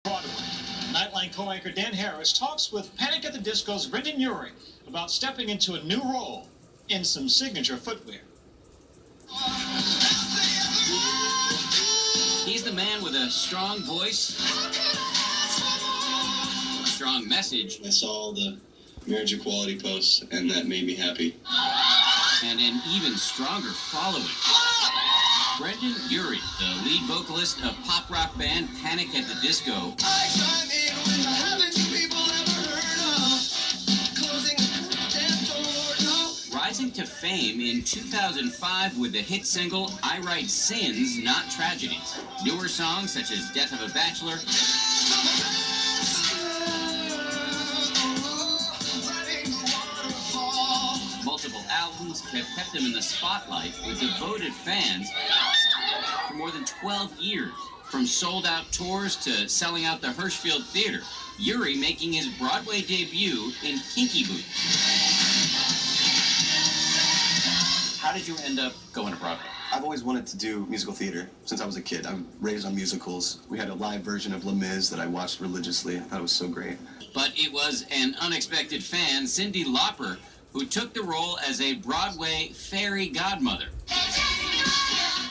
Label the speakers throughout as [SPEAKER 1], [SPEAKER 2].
[SPEAKER 1] Broadway. Nightline co-anchor Dan Harris talks with Panic at the Disco's Brendon Urie about stepping into a new role in some signature footwear.
[SPEAKER 2] He's the man with a strong voice, a strong message.
[SPEAKER 3] I saw the marriage equality posts, and that made me happy.
[SPEAKER 2] And an even stronger following. Brendon Urie, the lead vocalist of pop rock band Panic at the Disco, rising to fame in 2005 with the hit single I Write Sins, Not Tragedies. Newer songs such as Death of a Bachelor, multiple albums have kept him in the spotlight with devoted fans for more than 12 years. From sold-out tours to selling out the Hirschfield Theater, Urie making his Broadway debut in Kinky Boots. How did you end up going to Broadway?
[SPEAKER 4] I've always wanted to do musical theater since I was a kid. I'm raised on musicals. We had a live version of Les Mis that I watched religiously. I thought it was so great.
[SPEAKER 2] But it was an unexpected fan, Cyndi Lauper, who took the role as a Broadway fairy godmother.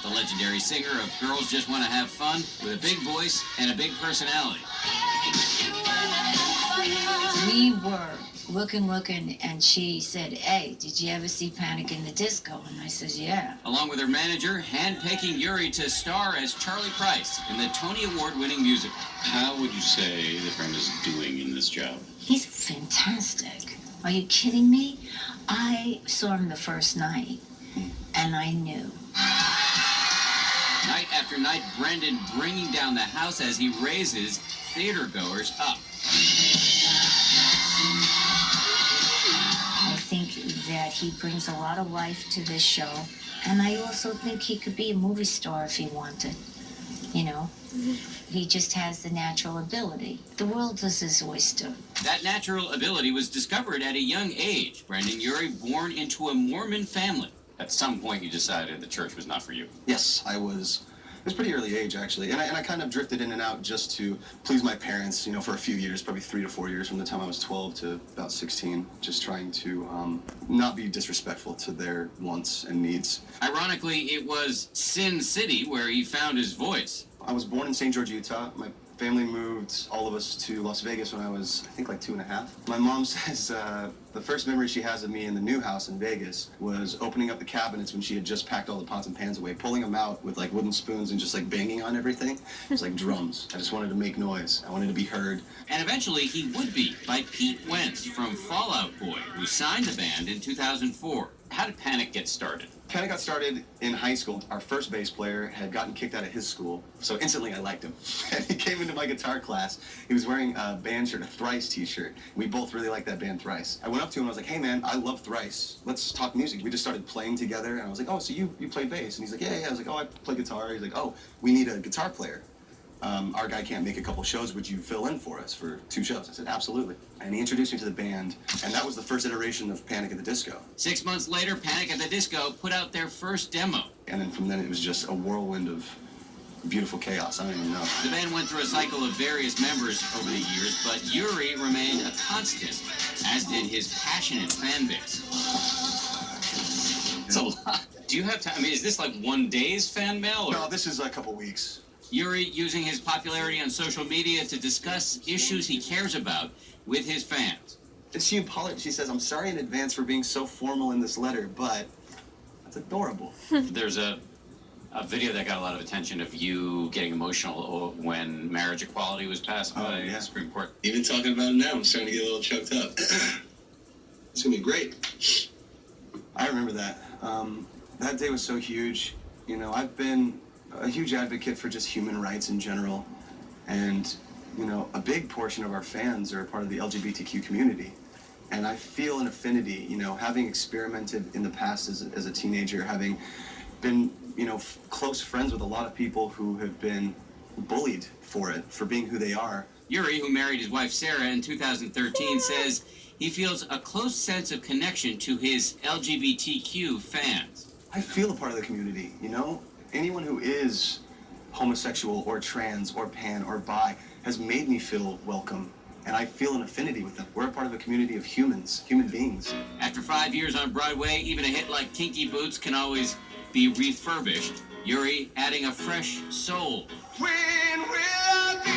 [SPEAKER 2] The legendary singer of Girls Just Want to Have Fun with a big voice and a big personality.
[SPEAKER 5] We were looking, and she said, "Hey, did you ever see Panic in the Disco?" And I said, "Yeah."
[SPEAKER 2] Along with her manager, handpicking Urie to star as Charlie Price in the Tony Award-winning musical.
[SPEAKER 3] How would you say that Brenda's doing in this job?
[SPEAKER 5] He's fantastic. Are you kidding me? I saw him the first night, and I knew.
[SPEAKER 2] Night after night, Brendon bringing down the house as he raises theatergoers up.
[SPEAKER 5] I think that he brings a lot of life to this show, and I also think he could be a movie star if he wanted. You know, he just has the natural ability. The world is his oyster.
[SPEAKER 2] That natural ability was discovered at a young age. Brendon Urie, born into a Mormon family. At some point, you decided the church was not for you.
[SPEAKER 4] Yes, it was pretty early age, actually. And I kind of drifted in and out just to please my parents, you know, for a few years, probably 3 to 4 years, from the time I was 12 to about 16, just trying to not be disrespectful to their wants and needs.
[SPEAKER 2] Ironically, it was Sin City where he found his voice.
[SPEAKER 4] I was born in St. George, Utah. My family moved all of us to Las Vegas when I was, I think, like 2.5. My mom says the first memory she has of me in the new house in Vegas was opening up the cabinets when she had just packed all the pots and pans away, pulling them out with like wooden spoons and just like banging on everything. It was like drums. I just wanted to make noise. I wanted to be heard.
[SPEAKER 2] And eventually he would be by Pete Wentz from Fall Out Boy, who signed the band in 2004. How did Panic get started?
[SPEAKER 4] Panic got started in high school. Our first bass player had gotten kicked out of his school, so instantly I liked him. And he came into my guitar class. He was wearing a band shirt, a Thrice t-shirt. We both really liked that band Thrice. I went up to him and I was like, "Hey man, I love Thrice. Let's talk music." We just started playing together, and I was like, "Oh, so you play bass?" And he's like, "Yeah." I was like, "Oh, I play guitar." He's like, "Oh, we need a guitar player. Our guy can't make a couple shows. Would you fill in for us for 2 shows?" I said, "Absolutely." And he introduced me to the band, and that was the first iteration of Panic at the Disco.
[SPEAKER 2] 6 months later, Panic at the Disco put out their first demo.
[SPEAKER 4] And then from then it was just a whirlwind of beautiful chaos. I don't even know.
[SPEAKER 2] The band went through a cycle of various members over the years, but Urie remained a constant, as did his passionate fan base. It's a lot. Do you have time? I mean, is this like one day's fan mail? Or?
[SPEAKER 4] No, this is a couple weeks.
[SPEAKER 2] Urie using his popularity on social media to discuss issues he cares about with his fans.
[SPEAKER 4] She apologized. She says, "I'm sorry in advance for being so formal in this letter, but that's adorable."
[SPEAKER 2] There's a video that got a lot of attention of you getting emotional when marriage equality was passed by the Supreme Court.
[SPEAKER 3] Even talking about it now, I'm starting to get a little choked up. It's going to be great.
[SPEAKER 4] I remember that. That day was so huge. You know, I've been a huge advocate for just human rights in general. And, you know, a big portion of our fans are a part of the LGBTQ community. And I feel an affinity, you know, having experimented in the past as a teenager, having been, you know, close friends with a lot of people who have been bullied for it, for being who they are.
[SPEAKER 2] Urie, who married his wife Sarah in 2013, says he feels a close sense of connection to his LGBTQ fans.
[SPEAKER 4] I feel a part of the community, you know? Anyone who is homosexual or trans or pan or bi has made me feel welcome, and I feel an affinity with them. We're a part of a community of humans, human beings.
[SPEAKER 2] After 5 years on Broadway, even a hit like Kinky Boots can always be refurbished. Urie adding a fresh soul.
[SPEAKER 4] When will I be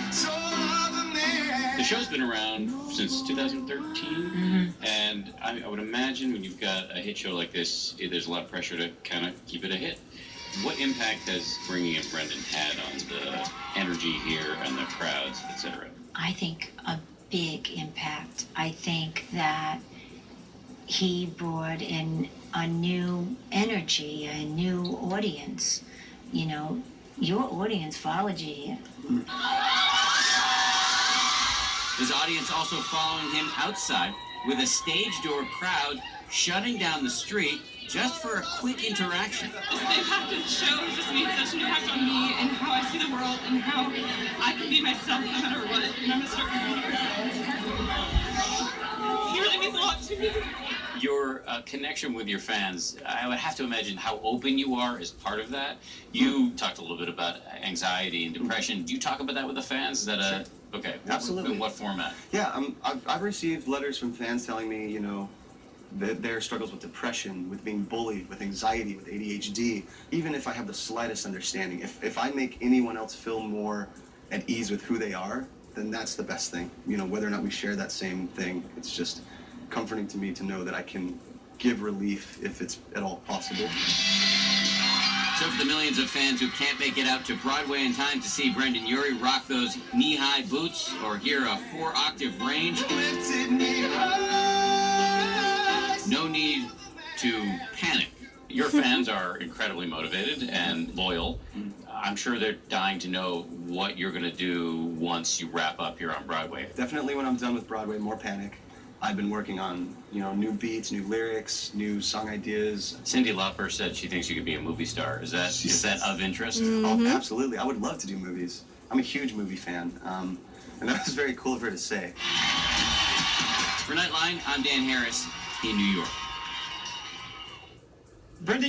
[SPEAKER 4] the soul of a man?
[SPEAKER 6] The show's been around since 2013, and I would imagine when you've got a hit show like this, there's a lot of pressure to kind of keep it a hit. What impact has bringing in Brendon had on the energy here and the crowds, etc.?
[SPEAKER 5] I think a big impact. I think that he brought in a new energy, a new audience. You know, your audience followed you here.
[SPEAKER 2] His audience also following him outside with a stage door crowd shutting down the street just for a quick interaction.
[SPEAKER 7] This impact of the show has just made such an impact on me and how I see the world and how I can be myself no matter what. And I'm gonna start crying. He really means a lot to me.
[SPEAKER 6] Your connection with your fans, I would have to imagine how open you are is part of that. You talked a little bit about anxiety and depression. Do you talk about that with the fans? Is that a... Okay.
[SPEAKER 4] Absolutely.
[SPEAKER 6] In what format?
[SPEAKER 4] Yeah, I've received letters from fans telling me, you know, their struggles with depression, with being bullied, with anxiety, with ADHD. Even if I have the slightest understanding, if I make anyone else feel more at ease with who they are, then that's the best thing. You know, whether or not we share that same thing, it's just comforting to me to know that I can give relief if it's at all possible.
[SPEAKER 2] So for the millions of fans who can't make it out to Broadway in time to see Brendon Urie rock those knee-high boots or hear a 4-octave range, no need to panic. Your fans are incredibly motivated and loyal. I'm sure they're dying to know what you're going to do once you wrap up here on Broadway.
[SPEAKER 4] Definitely when I'm done with Broadway, more panic. I've been working on, you know, new beats, new lyrics, new song ideas.
[SPEAKER 6] Cyndi Lauper said she thinks you could be a movie star. Is that of interest?
[SPEAKER 4] Oh, absolutely. I would love to do movies. I'm a huge movie fan, and that was very cool of her to say.
[SPEAKER 2] For Nightline, I'm Dan Harris in New York.
[SPEAKER 1] Brendon